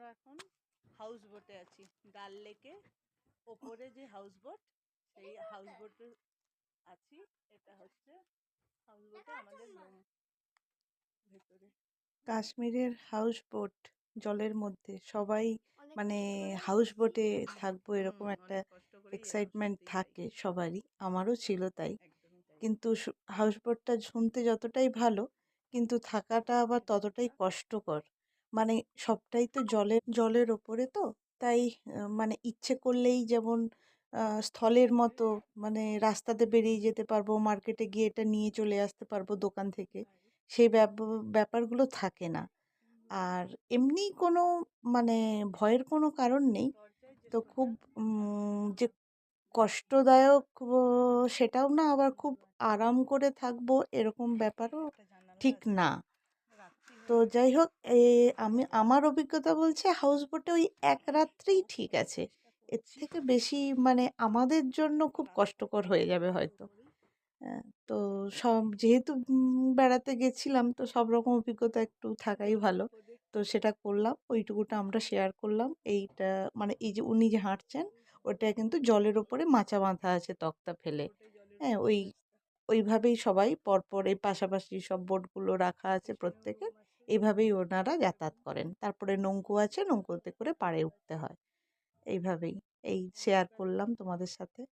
আমরা এখন হাউস বোটে আছি ডাল লেকে ওপরে যে হাউস বোট সেই হাউস বোটে আছি। এটা হচ্ছে হাউস বোটে আমাদের রুম ভেতরে। কাশ্মীরের হাউস বোট জলের মধ্যে সবাই মানে হাউস বোটে থাকবো এরকম একটা এক্সাইটমেন্ট থাকে সবারই, আমারও ছিল তাই। কিন্তু হাউস বোটটা শুনতে যতটাই ভালো কিন্তু থাকাটা আবার ততটাই কষ্টকর। মানে সবটাই তো জলের ওপরে তো তাই মানে ইচ্ছে করলেই যেমন স্থলের মতো মানে রাস্তাতে বেরিয়ে যেতে পারবো, মার্কেটে গিয়ে এটা নিয়ে চলে আসতে পারবো দোকান থেকে, সেই ব্যাপারগুলো থাকে না। আর এমনি কোনো মানে ভয়ের কোনো কারণ নেই। তো খুব যে কষ্টদায়ক সেটাও না, আবার খুব আরাম করে থাকবো এরকম ব্যাপারও ঠিক না। তো যাই হোক, আমার অভিজ্ঞতা বলছে হাউস বোটে ওই এক রাত্রেই ঠিক আছে। এর থেকে বেশি মানে আমাদের জন্য খুব কষ্টকর হয়ে যাবে হয়তো। তো সব যেহেতু বেড়াতে গেছিলাম তো সব রকম অভিজ্ঞতা একটু থাকাই ভালো। তো সেটা করলাম, ওইটুকুটা আমরা শেয়ার করলাম। এইটা মানে এই যে উনি যে হাঁটছেন ওটা কিন্তু জলের ওপরে মাচা বাঁধা আছে তক্তা ফেলে। হ্যাঁ, ওইভাবেই সবাই পরপর এই পাশাপাশি সব বোটগুলো রাখা আছে প্রত্যেকের। এইভাবেই ওনারা যাতায়াত করেন। তারপরে নৌকো আছে, নৌকোতে করে পাড়ে উঠতে হয়। এইভাবেই এই শেয়ার করলাম তোমাদের সাথে।